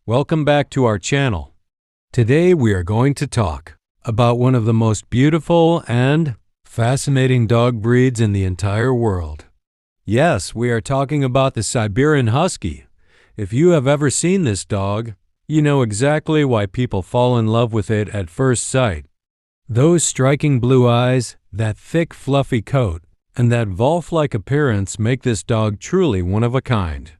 Welcome back to our channel. Today we are going to talk about one of the most beautiful and fascinating dog breeds in the entire world. Yes, we are talking about the Siberian Husky. If you have ever seen this dog, you know exactly why people fall in love with it at first sight. Those striking blue eyes, that thick fluffy coat, and that wolf-like appearance make this dog truly one of a kind.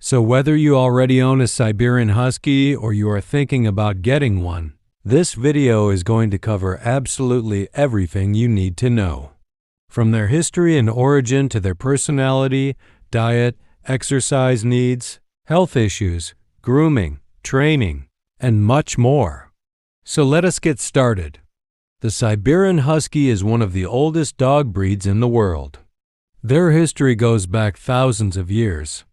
So whether you already own a Siberian Husky or you are thinking about getting one, this video is going to cover absolutely everything you need to know. From their history and origin to their personality, diet, exercise needs, health issues, grooming, training, and much more. So let us get started. The Siberian Husky is one of the oldest dog breeds in the world. Their history goes back thousands of years.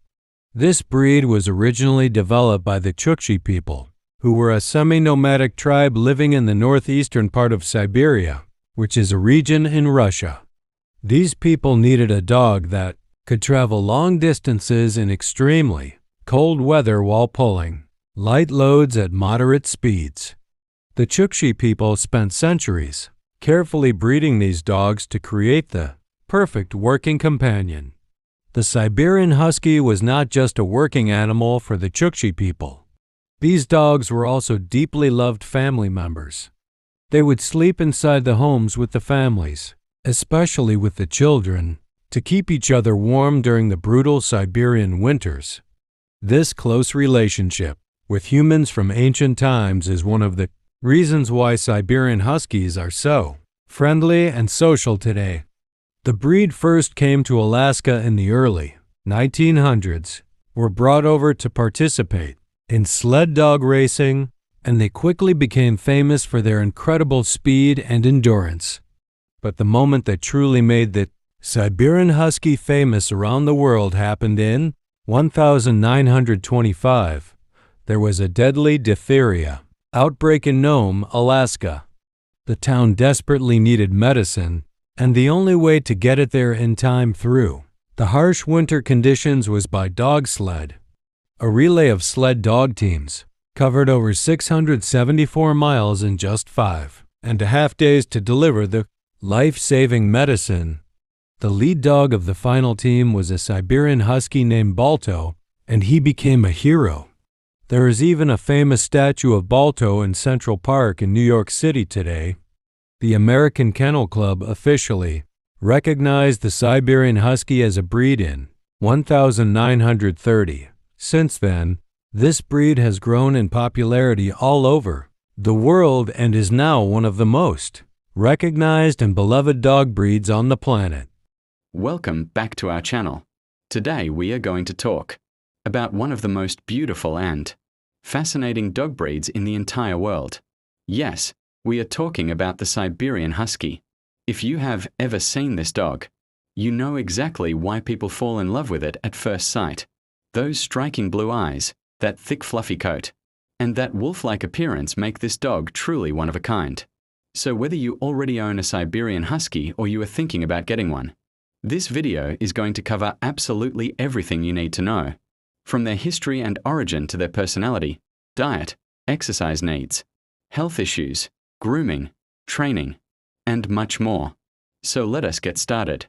This breed was originally developed by the Chukchi people, who were a semi-nomadic tribe living in the northeastern part of Siberia, which is a region in Russia. These people needed a dog that could travel long distances in extremely cold weather while pulling light loads at moderate speeds. The Chukchi people spent centuries carefully breeding these dogs to create the perfect working companion. The Siberian Husky was not just a working animal for the Chukchi people. These dogs were also deeply loved family members. They would sleep inside the homes with the families, especially with the children, to keep each other warm during the brutal Siberian winters. This close relationship with humans from ancient times is one of the reasons why Siberian Huskies are so friendly and social today. The breed first came to Alaska in the early 1900s, were brought over to participate in sled dog racing, and they quickly became famous for their incredible speed and endurance. But the moment that truly made the Siberian Husky famous around the world happened in 1925. There was a deadly diphtheria outbreak in Nome, Alaska. The town desperately needed medicine, and the only way to get it there in time through the harsh winter conditions was by dog sled. A relay of sled dog teams covered over 674 miles in just 5.5 days to deliver the life-saving medicine. The lead dog of the final team was a Siberian Husky named Balto, and he became a hero. There is even a famous statue of Balto in Central Park in New York City today. The American Kennel Club officially recognized the Siberian Husky as a breed in 1930. Since then, this breed has grown in popularity all over the world and is now one of the most recognized and beloved dog breeds on the planet. Welcome back to our channel. Today we are going to talk about one of the most beautiful and fascinating dog breeds in the entire world. Yes, we are talking about the Siberian Husky. If you have ever seen this dog, you know exactly why people fall in love with it at first sight. Those striking blue eyes, that thick fluffy coat, and that wolf-like appearance make this dog truly one of a kind. So whether you already own a Siberian Husky or you are thinking about getting one, this video is going to cover absolutely everything you need to know, from their history and origin to their personality, diet, exercise needs, health issues, grooming, training, and much more. So let us get started.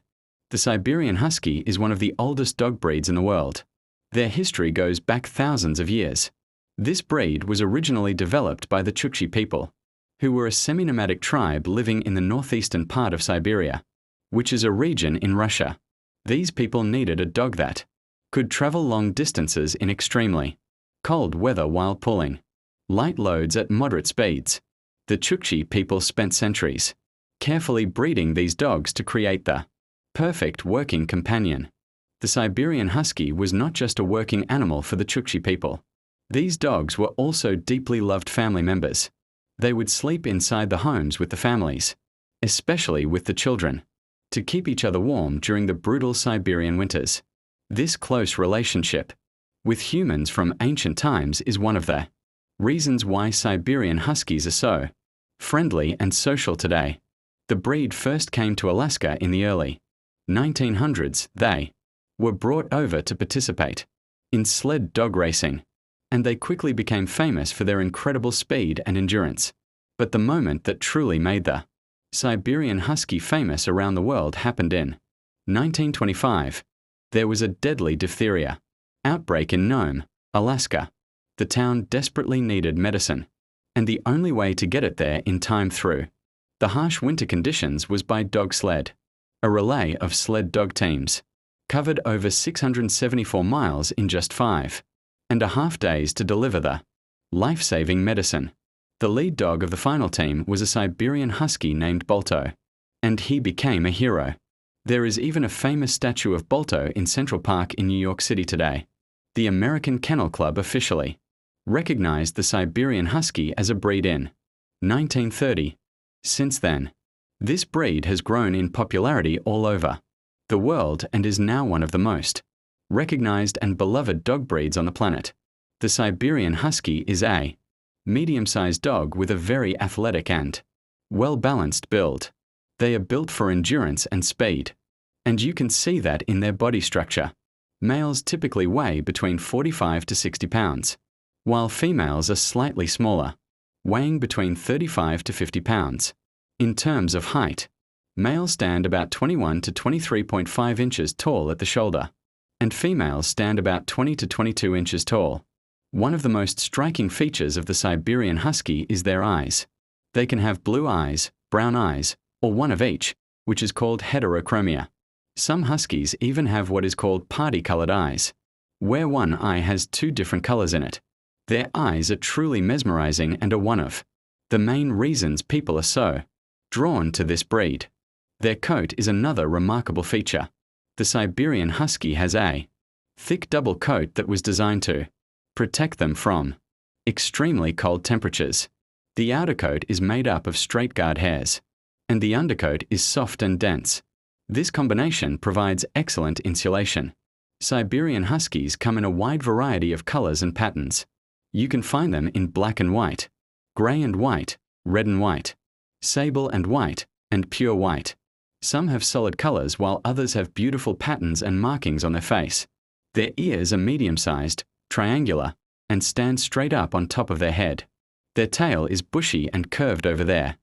The Siberian Husky is one of the oldest dog breeds in the world. Their history goes back thousands of years. This breed was originally developed by the Chukchi people, who were a semi-nomadic tribe living in the northeastern part of Siberia, which is a region in Russia. These people needed a dog that could travel long distances in extremely cold weather while pulling light loads at moderate speeds. The Chukchi people spent centuries carefully breeding these dogs to create the perfect working companion. The Siberian Husky was not just a working animal for the Chukchi people. These dogs were also deeply loved family members. They would sleep inside the homes with the families, especially with the children, to keep each other warm during the brutal Siberian winters. This close relationship with humans from ancient times is one of the reasons why Siberian Huskies are so friendly and social today. The breed first came to Alaska in the early 1900s. They were brought over to participate in sled dog racing. and they quickly became famous for their incredible speed and endurance. But the moment that truly made the Siberian Husky famous around the world happened in 1925. There was a deadly diphtheria outbreak in Nome, Alaska. The town desperately needed medicine, and the only way to get it there in time through the harsh winter conditions was by dog sled. A relay of sled dog teams covered over 674 miles in just 5.5 days to deliver the life-saving medicine. The lead dog of the final team was a Siberian Husky named Balto, and he became a hero. There is even a famous statue of Balto in Central Park in New York City today. The American Kennel Club officially recognized the Siberian Husky as a breed in 1930. Since then, this breed has grown in popularity all over the world and is now one of the most recognized and beloved dog breeds on the planet. The Siberian Husky is a medium-sized dog with a very athletic and well-balanced build. They are built for endurance and speed, and you can see that in their body structure. Males typically weigh between 45 to 60 pounds, while females are slightly smaller, weighing between 35 to 50 pounds. In terms of height, males stand about 21 to 23.5 inches tall at the shoulder, and females stand about 20 to 22 inches tall. One of the most striking features of the Siberian Husky is their eyes. They can have blue eyes, brown eyes, or one of each, which is called heterochromia. Some Huskies even have what is called party-colored eyes, where one eye has two different colors in it. Their eyes are truly mesmerizing and are one of the main reasons people are so drawn to this breed. Their coat is another remarkable feature. The Siberian Husky has a thick double coat that was designed to protect them from extremely cold temperatures. The outer coat is made up of straight guard hairs, and the undercoat is soft and dense. This combination provides excellent insulation. Siberian Huskies come in a wide variety of colors and patterns. You can find them in black and white, gray and white, red and white, sable and white, and pure white. Some have solid colors while others have beautiful patterns and markings on their face. Their ears are medium-sized, triangular, and stand straight up on top of their head. Their tail is bushy and curved over their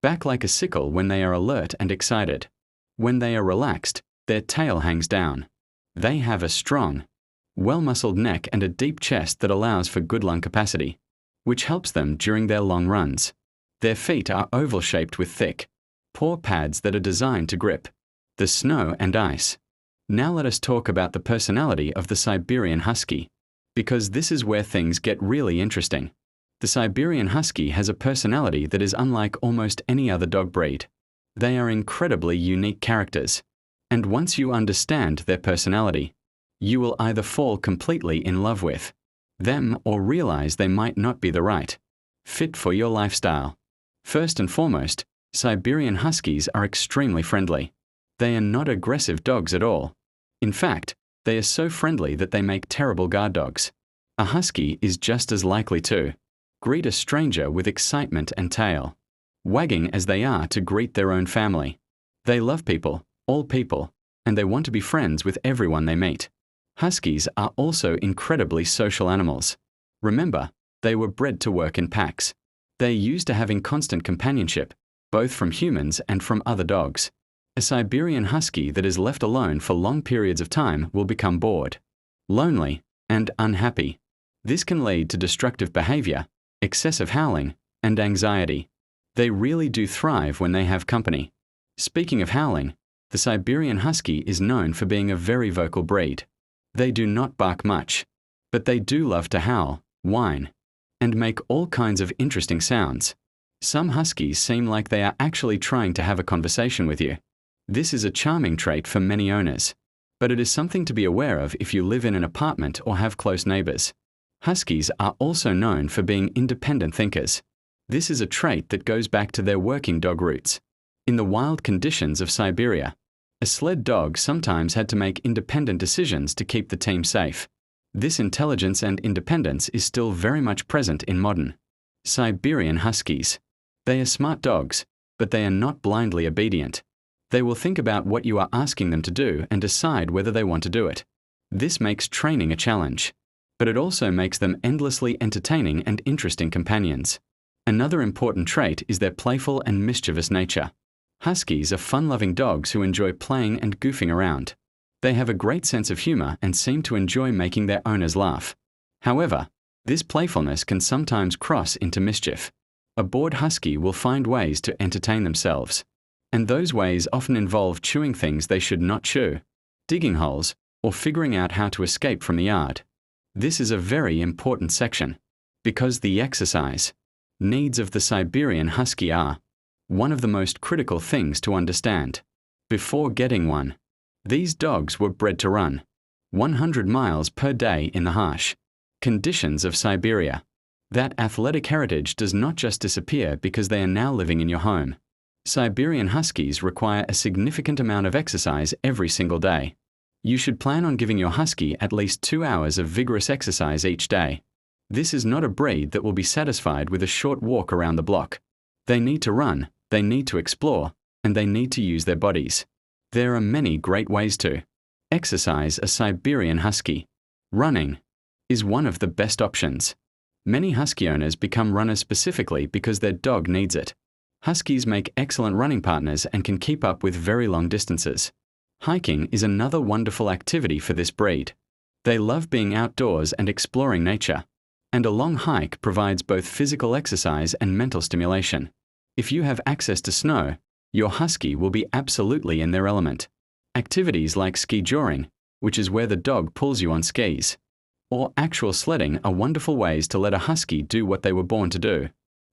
back like a sickle when they are alert and excited. When they are relaxed, their tail hangs down. They have a strong, well-muscled neck and a deep chest that allows for good lung capacity, which helps them during their long runs. Their feet are oval-shaped with thick paw pads that are designed to grip the snow and ice. Now let us talk about the personality of the Siberian Husky, because this is where things get really interesting. The Siberian Husky has a personality that is unlike almost any other dog breed. They are incredibly unique characters, and once you understand their personality, you will either fall completely in love with them or realize they might not be the right fit for your lifestyle. First and foremost, Siberian Huskies are extremely friendly. They are not aggressive dogs at all. In fact, they are so friendly that they make terrible guard dogs. A Husky is just as likely to greet a stranger with excitement and tail wagging as they are to greet their own family. They love people, all people, and they want to be friends with everyone they meet. Huskies are also incredibly social animals. Remember, they were bred to work in packs. They are used to having constant companionship, both from humans and from other dogs. A Siberian Husky that is left alone for long periods of time will become bored, lonely, and unhappy. This can lead to destructive behavior, excessive howling, and anxiety. They really do thrive when they have company. Speaking of howling, the Siberian Husky is known for being a very vocal breed. They do not bark much, but they do love to howl, whine, and make all kinds of interesting sounds. Some Huskies seem like they are actually trying to have a conversation with you. This is a charming trait for many owners, but it is something to be aware of if you live in an apartment or have close neighbors. Huskies are also known for being independent thinkers. This is a trait that goes back to their working dog roots. In the wild conditions of Siberia, a sled dog sometimes had to make independent decisions to keep the team safe. This intelligence and independence is still very much present in modern Siberian Huskies. They are smart dogs, but they are not blindly obedient. They will think about what you are asking them to do and decide whether they want to do it. This makes training a challenge. but it also makes them endlessly entertaining and interesting companions. Another important trait is their playful and mischievous nature. Huskies are fun-loving dogs who enjoy playing and goofing around. They have a great sense of humor and seem to enjoy making their owners laugh. However, this playfulness can sometimes cross into mischief. A bored husky will find ways to entertain themselves, and those ways often involve chewing things they should not chew, digging holes, or figuring out how to escape from the yard. This is a very important section, because the exercise needs of the Siberian Husky are one of the most critical things to understand. Before getting one, these dogs were bred to run 100 miles per day in the harsh conditions of Siberia. That athletic heritage does not just disappear because they are now living in your home. Siberian Huskies require a significant amount of exercise every single day. You should plan on giving your husky at least 2 hours of vigorous exercise each day. This is not a breed that will be satisfied with a short walk around the block. They need to run, they need to explore, and they need to use their bodies. There are many great ways to exercise a Siberian Husky. Running is one of the best options. Many husky owners become runners specifically because their dog needs it. Huskies make excellent running partners and can keep up with very long distances. Hiking is another wonderful activity for this breed. They love being outdoors and exploring nature, and a long hike provides both physical exercise and mental stimulation. If you have access to snow, your husky will be absolutely in their element. Activities like ski joring, which is where the dog pulls you on skis, or actual sledding are wonderful ways to let a husky do what they were born to do.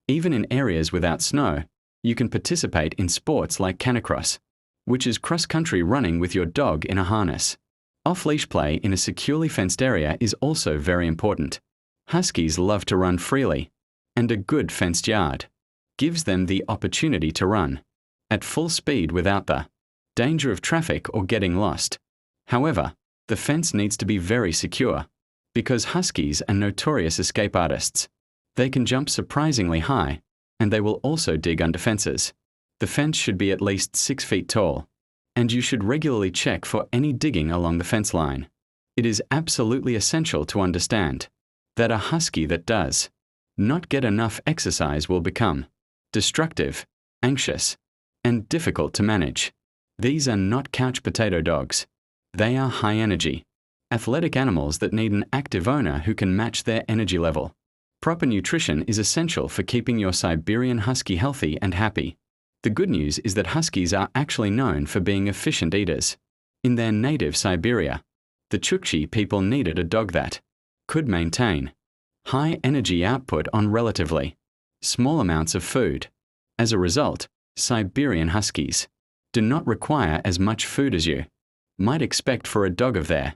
Even in areas without snow, you can participate in sports like canicross, which is cross-country running with your dog in a harness. Off-leash play in a securely fenced area is also very important. Huskies love to run freely, and a good fenced yard gives them the opportunity to run at full speed without the danger of traffic or getting lost. However, the fence needs to be very secure, because huskies are notorious escape artists. They can jump surprisingly high, and they will also dig under fences. The fence should be at least 6 feet tall, and you should regularly check for any digging along the fence line. It is absolutely essential to understand that a husky that does not get enough exercise will become destructive, anxious, and difficult to manage. These are not couch potato dogs. They are high energy, athletic animals that need an active owner who can match their energy level. Proper nutrition is essential for keeping your Siberian Husky healthy and happy. The good news is that Huskies are actually known for being efficient eaters. In their native Siberia, the Chukchi people needed a dog that could maintain high energy output on relatively small amounts of food. As a result, Siberian Huskies do not require as much food as you might expect for a dog of their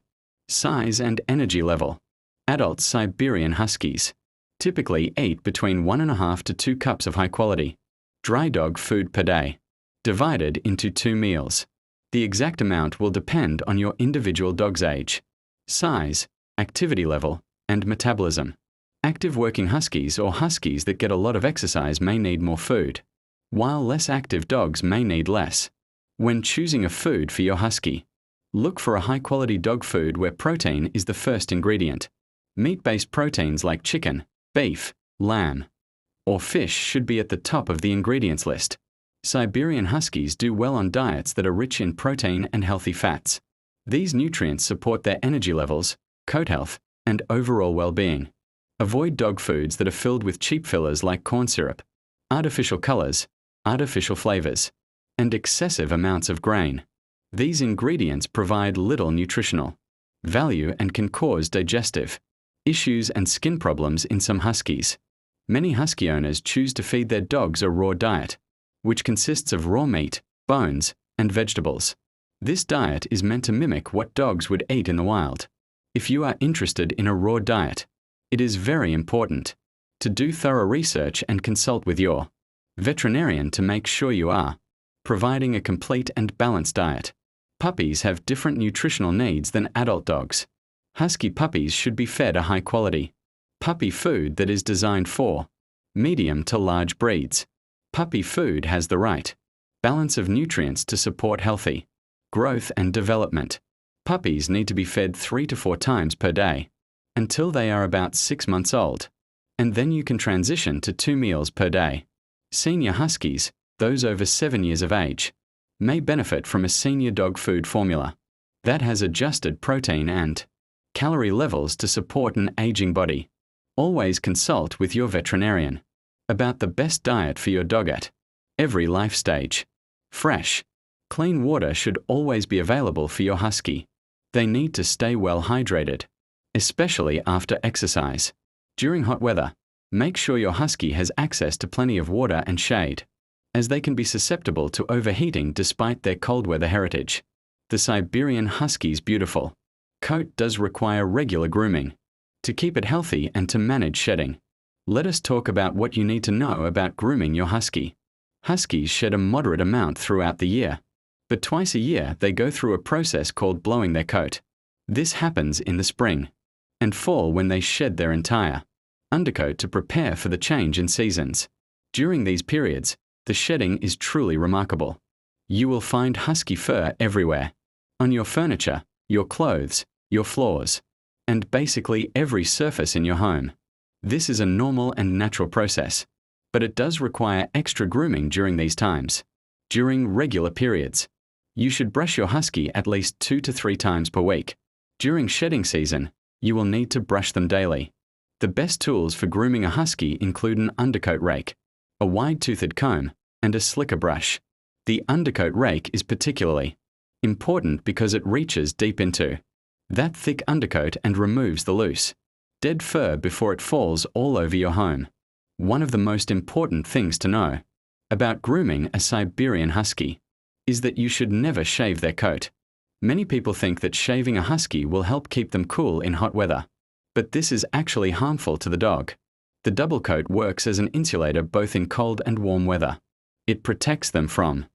size and energy level. Adult Siberian Huskies typically eat between 1.5 to 2 cups of high-quality dry dog food per day, divided into 2 meals. The exact amount will depend on your individual dog's age, size, activity level, and metabolism. Active working huskies or huskies that get a lot of exercise may need more food, while less active dogs may need less. When choosing a food for your husky, look for a high-quality dog food where protein is the first ingredient. Meat-based proteins like chicken, beef, lamb, or fish should be at the top of the ingredients list. Siberian Huskies do well on diets that are rich in protein and healthy fats. These nutrients support their energy levels, coat health, and overall well-being. Avoid dog foods that are filled with cheap fillers like corn syrup, artificial colors, artificial flavors, and excessive amounts of grain. These ingredients provide little nutritional value and can cause digestive issues and skin problems in some huskies. Many husky owners choose to feed their dogs a raw diet, which consists of raw meat, bones, and vegetables. This diet is meant to mimic what dogs would eat in the wild. If you are interested in a raw diet, it is very important to do thorough research and consult with your veterinarian to make sure you are providing a complete and balanced diet. Puppies have different nutritional needs than adult dogs. Husky puppies should be fed a high-quality puppy food that is designed for medium to large breeds. Puppy food has the right balance of nutrients to support healthy growth and development. Puppies need to be fed 3 to 4 times per day. until they are about 6 months old, and then you can transition to 2 meals per day. Senior Huskies, those over 7 years of age, may benefit from a senior dog food formula that has adjusted protein and calorie levels to support an aging body. Always consult with your veterinarian about the best diet for your dog at every life stage. Fresh, clean water should always be available for your husky. They need to stay well hydrated, especially after exercise. During hot weather, make sure your husky has access to plenty of water and shade, as they can be susceptible to overheating despite their cold weather heritage. The Siberian Husky's beautiful coat does require regular grooming to keep it healthy and to manage shedding. Let us talk about what you need to know about grooming your husky. Huskies shed a moderate amount throughout the year, but twice a year they go through a process called blowing their coat. This happens in the spring and fall when they shed their entire undercoat to prepare for the change in seasons. During these periods, the shedding is truly remarkable. You will find husky fur everywhere, on your furniture, your clothes, your floors, and basically every surface in your home. This is a normal and natural process, but it does require extra grooming during these times. During regular periods, you should brush your husky at least 2 to 3 times per week. During shedding season, you will need to brush them daily. The best tools for grooming a husky include an undercoat rake, a wide-toothed comb, and a slicker brush. The undercoat rake is particularly important because it reaches deep into that thick undercoat and removes the loose, dead fur before it falls all over your home. One of the most important things to know about grooming a Siberian Husky is that you should never shave their coat. Many people think that shaving a husky will help keep them cool in hot weather, but this is actually harmful to the dog. The double coat works as an insulator both in cold and warm weather. It protects them from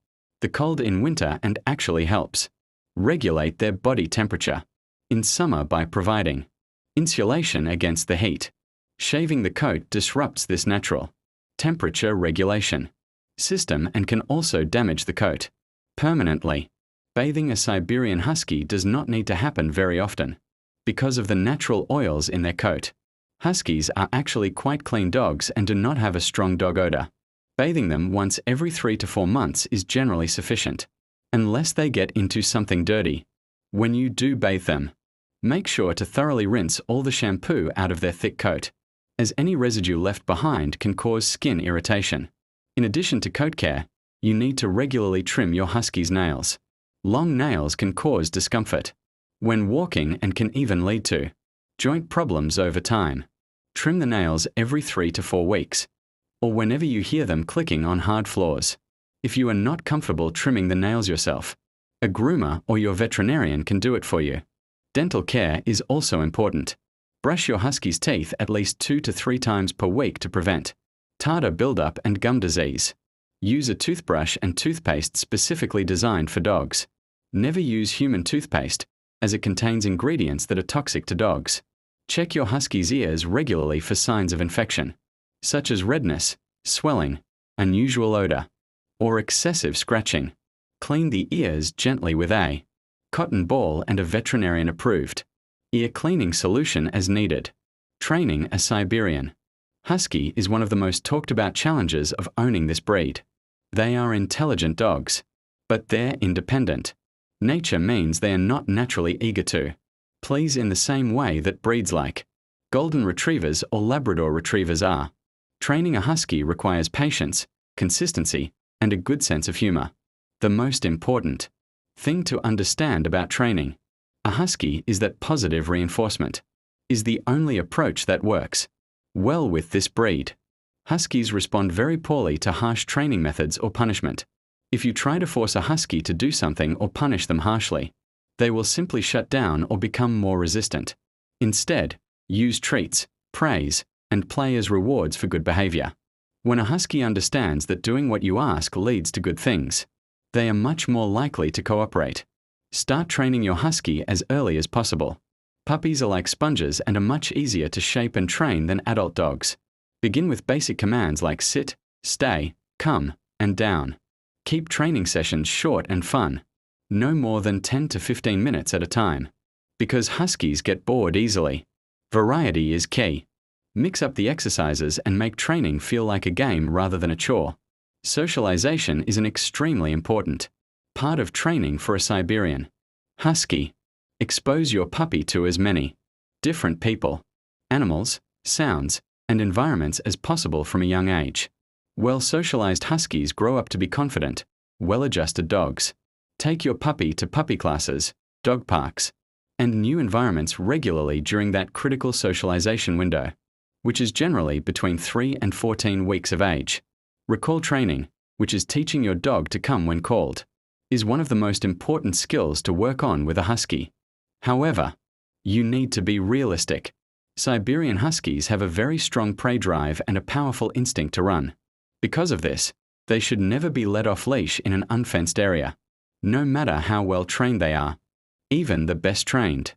the cold in winter and actually helps regulate their body temperature in summer by providing insulation against the heat. Shaving the coat disrupts this natural temperature regulation system and can also damage the coat permanently. Bathing a Siberian Husky does not need to happen very often because of the natural oils in their coat. Huskies are actually quite clean dogs and do not have a strong dog odor. Bathing them once every 3 to 4 months is generally sufficient, unless they get into something dirty. When you do bathe them, make sure to thoroughly rinse all the shampoo out of their thick coat, as any residue left behind can cause skin irritation. In addition to coat care, you need to regularly trim your husky's nails. Long nails can cause discomfort when walking and can even lead to joint problems over time. Trim the nails every 3 to 4 weeks, or whenever you hear them clicking on hard floors. If you are not comfortable trimming the nails yourself, a groomer or your veterinarian can do it for you. Dental care is also important. Brush your husky's teeth at least 2 to 3 times per week to prevent tartar buildup and gum disease. Use a toothbrush and toothpaste specifically designed for dogs. Never use human toothpaste, as it contains ingredients that are toxic to dogs. Check your husky's ears regularly for signs of infection, such as redness, swelling, unusual odor, or excessive scratching. Clean the ears gently with a cotton ball and a veterinarian-approved ear cleaning solution as needed. Training a Siberian Husky is one of the most talked about challenges of owning this breed. They are intelligent dogs, but they're independent. Nature means they are not naturally eager to please in the same way that breeds like Golden Retrievers or Labrador Retrievers are. Training a husky requires patience, consistency, and a good sense of humor. The most important thing to understand about training a husky is that positive reinforcement is the only approach that works well with this breed. Huskies respond very poorly to harsh training methods or punishment. If you try to force a husky to do something or punish them harshly, they will simply shut down or become more resistant. Instead, use treats, praise, and play as rewards for good behavior. When a husky understands that doing what you ask leads to good things, they are much more likely to cooperate. Start training your husky as early as possible. Puppies are like sponges and are much easier to shape and train than adult dogs. Begin with basic commands like sit, stay, come, and down. Keep training sessions short and fun, no more than 10 to 15 minutes at a time, because huskies get bored easily. Variety is key. Mix up the exercises and make training feel like a game rather than a chore. Socialization is an extremely important part of training for a Siberian Husky. Expose your puppy to as many different people, animals, sounds, and environments as possible from a young age. Well-socialized Huskies grow up to be confident, well-adjusted dogs. Take your puppy to puppy classes, dog parks, and new environments regularly during that critical socialization window, which is generally between 3 and 14 weeks of age. Recall training, which is teaching your dog to come when called, is one of the most important skills to work on with a Husky. However, you need to be realistic. Siberian Huskies have a very strong prey drive and a powerful instinct to run. Because of this, they should never be let off leash in an unfenced area, no matter how well trained they are. Even the best trained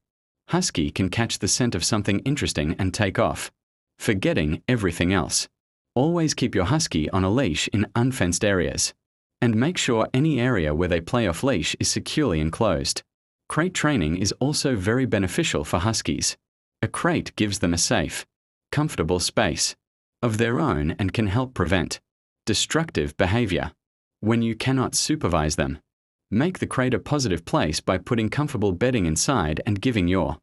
Husky can catch the scent of something interesting and take off, forgetting everything else. Always keep your Husky on a leash in unfenced areas, and make sure any area where they play off leash is securely enclosed. Crate training is also very beneficial for Huskies. A crate gives them a safe, comfortable space of their own and can help prevent destructive behavior. When you cannot supervise them, make the crate a positive place by putting comfortable bedding inside and giving your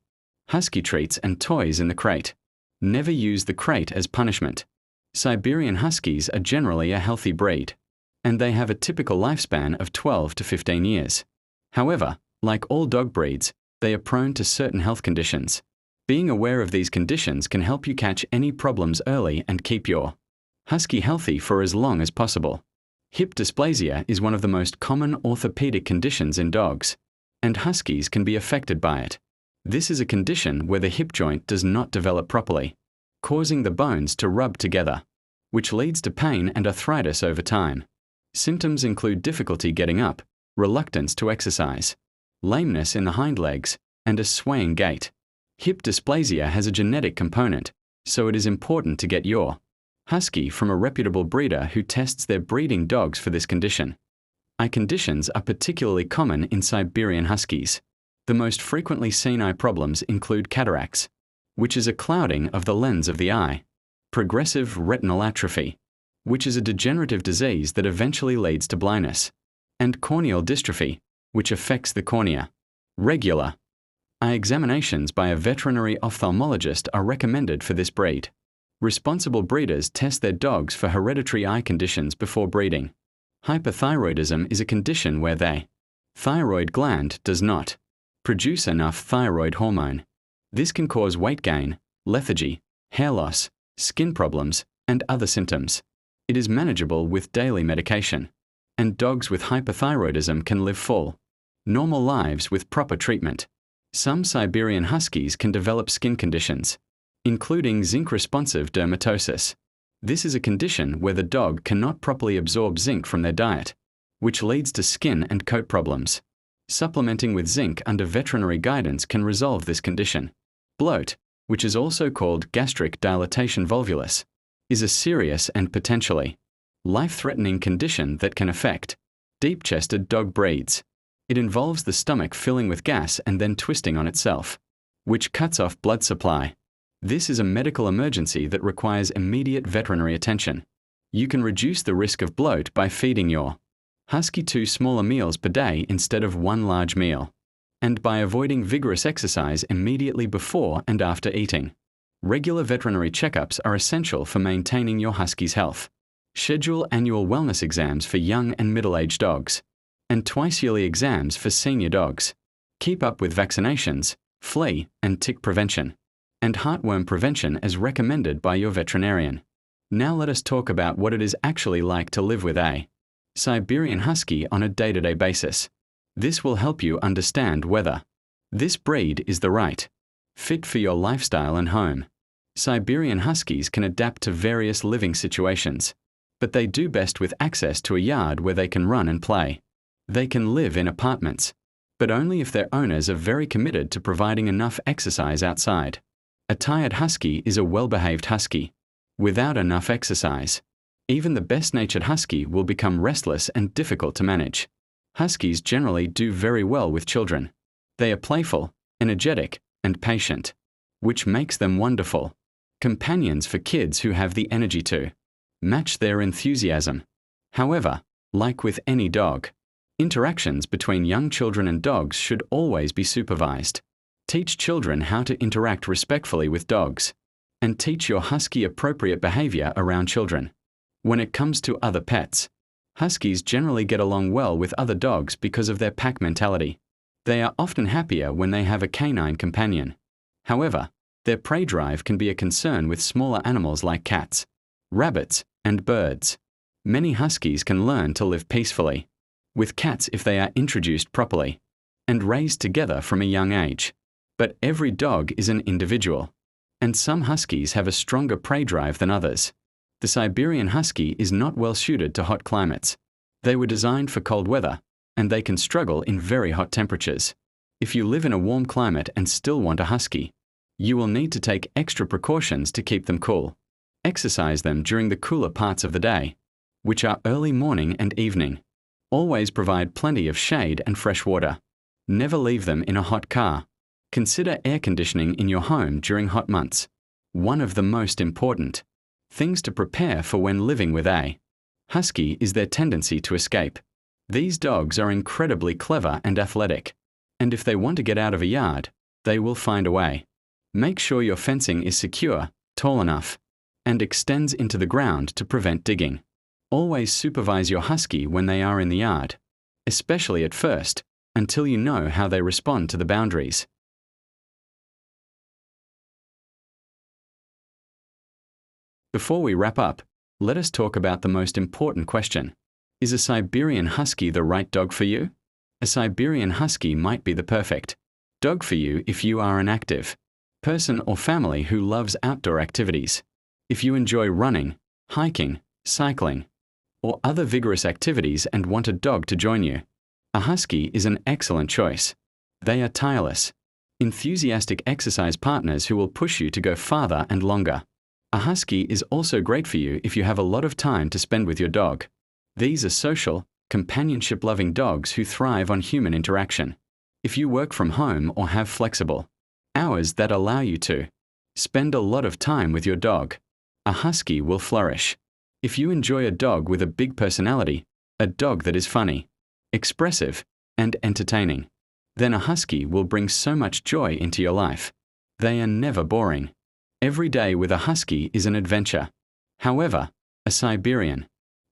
Husky treats and toys in the crate. Never use the crate as punishment. Siberian Huskies are generally a healthy breed, and they have a typical lifespan of 12 to 15 years. However, like all dog breeds, they are prone to certain health conditions. Being aware of these conditions can help you catch any problems early and keep your Husky healthy for as long as possible. Hip dysplasia is one of the most common orthopedic conditions in dogs, and Huskies can be affected by it. This is a condition where the hip joint does not develop properly, causing the bones to rub together, which leads to pain and arthritis over time. Symptoms include difficulty getting up, reluctance to exercise, lameness in the hind legs, and a swaying gait. Hip dysplasia has a genetic component, so it is important to get your Husky from a reputable breeder who tests their breeding dogs for this condition. Eye conditions are particularly common in Siberian Huskies. The most frequently seen eye problems include cataracts, which is a clouding of the lens of the eye, progressive retinal atrophy, which is a degenerative disease that eventually leads to blindness, and corneal dystrophy, which affects the cornea. Regular eye examinations by a veterinary ophthalmologist are recommended for this breed. Responsible breeders test their dogs for hereditary eye conditions before breeding. Hyperthyroidism is a condition where the thyroid gland does not produce enough thyroid hormone. This can cause weight gain, lethargy, hair loss, skin problems, and other symptoms. It is manageable with daily medication, and dogs with hyperthyroidism can live full, normal lives with proper treatment. Some Siberian Huskies can develop skin conditions, including zinc-responsive dermatosis. This is a condition where the dog cannot properly absorb zinc from their diet, which leads to skin and coat problems. Supplementing with zinc under veterinary guidance can resolve this condition. Bloat, which is also called gastric dilatation volvulus, is a serious and potentially life-threatening condition that can affect deep-chested dog breeds. It involves the stomach filling with gas and then twisting on itself, which cuts off blood supply. This is a medical emergency that requires immediate veterinary attention. You can reduce the risk of bloat by feeding your Husky 2 smaller meals per day instead of 1 large meal, and by avoiding vigorous exercise immediately before and after eating. Regular veterinary checkups are essential for maintaining your Husky's health. Schedule annual wellness exams for young and middle-aged dogs, and twice-yearly exams for senior dogs. Keep up with vaccinations, flea and tick prevention, and heartworm prevention as recommended by your veterinarian. Now let us talk about what it is actually like to live with a Siberian Husky on a day-to-day basis. This will help you understand whether this breed is the right fit for your lifestyle and home. Siberian Huskies can adapt to various living situations, but they do best with access to a yard where they can run and play. They can live in apartments, but only if their owners are very committed to providing enough exercise outside. A tired Husky is a well-behaved Husky. Without enough exercise, even the best-natured Husky will become restless and difficult to manage. Huskies generally do very well with children. They are playful, energetic, and patient. which makes them wonderful companions for kids who have the energy to match their enthusiasm. However, like with any dog, interactions between young children and dogs should always be supervised. Teach children how to interact respectfully with dogs, and teach your husky appropriate behavior around children. When it comes to other pets, huskies generally get along well with other dogs because of their pack mentality. They are often happier when they have a canine companion. However, their prey drive can be a concern with smaller animals like cats, rabbits, and birds. Many huskies can learn to live peacefully with cats if they are introduced properly and raised together from a young age. But every dog is an individual, and some huskies have a stronger prey drive than others. The Siberian Husky is not well suited to hot climates. They were designed for cold weather, and they can struggle in very hot temperatures. If you live in a warm climate and still want a husky, you will need to take extra precautions to keep them cool. Exercise them during the cooler parts of the day, which are early morning and evening. Always provide plenty of shade and fresh water. Never leave them in a hot car. Consider air conditioning in your home during hot months. One of the most important things to prepare for when living with a husky is their tendency to escape. These dogs are incredibly clever and athletic, and if they want to get out of a yard, they will find a way. Make sure your fencing is secure, tall enough, and extends into the ground to prevent digging. Always supervise your husky when they are in the yard, especially at first, until you know how they respond to the boundaries. Before we wrap up, let us talk about the most important question. Is a Siberian Husky the right dog for you? A Siberian Husky might be the perfect dog for you if you are an active person or family who loves outdoor activities. If you enjoy running, hiking, cycling, or other vigorous activities and want a dog to join you, a husky is an excellent choice. They are tireless, enthusiastic exercise partners who will push you to go farther and longer. A husky is also great for you if you have a lot of time to spend with your dog. These are social, companionship-loving dogs who thrive on human interaction. If you work from home or have flexible hours that allow you to spend a lot of time with your dog, a husky will flourish. If you enjoy a dog with a big personality, a dog that is funny, expressive, and entertaining, then a husky will bring so much joy into your life. They are never boring. Every day with a husky is an adventure. However, a Siberian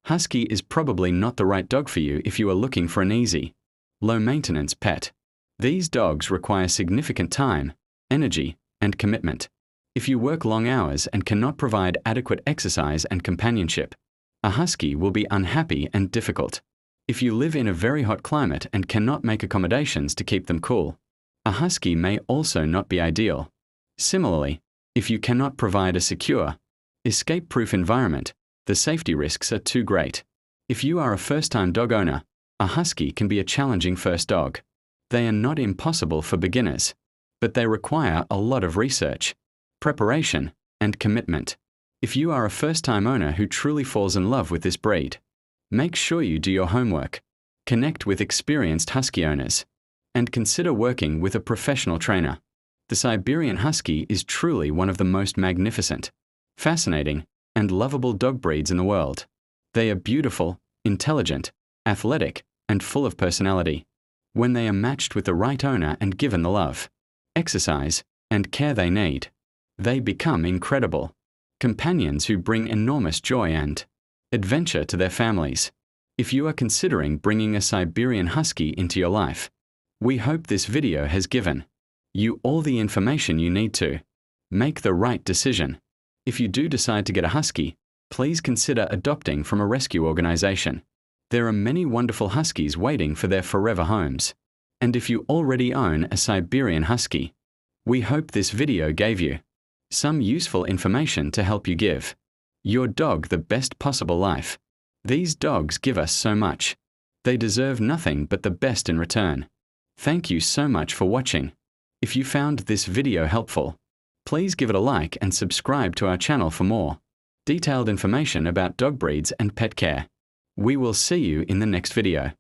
Husky is probably not the right dog for you if you are looking for an easy, low-maintenance pet. These dogs require significant time, energy, and commitment. If you work long hours and cannot provide adequate exercise and companionship, a husky will be unhappy and difficult. If you live in a very hot climate and cannot make accommodations to keep them cool, a husky may also not be ideal. Similarly, if you cannot provide a secure, escape-proof environment, the safety risks are too great. If you are a first-time dog owner, a husky can be a challenging first dog. They are not impossible for beginners, but they require a lot of research, preparation, and commitment. If you are a first-time owner who truly falls in love with this breed, make sure you do your homework, connect with experienced husky owners, and consider working with a professional trainer. The Siberian Husky is truly one of the most magnificent, fascinating, and lovable dog breeds in the world. They are beautiful, intelligent, athletic, and full of personality. When they are matched with the right owner and given the love, exercise, and care they need, they become incredible companions who bring enormous joy and adventure to their families. If you are considering bringing a Siberian Husky into your life, we hope this video has given you all the information you need to make the right decision. If you do decide to get a husky, please consider adopting from a rescue organization. There are many wonderful huskies waiting for their forever homes. And if you already own a Siberian Husky, we hope this video gave you some useful information to help you give your dog the best possible life. These dogs give us so much. They deserve nothing but the best in return. Thank you so much for watching. If you found this video helpful, please give it a like and subscribe to our channel for more detailed information about dog breeds and pet care. We will see you in the next video.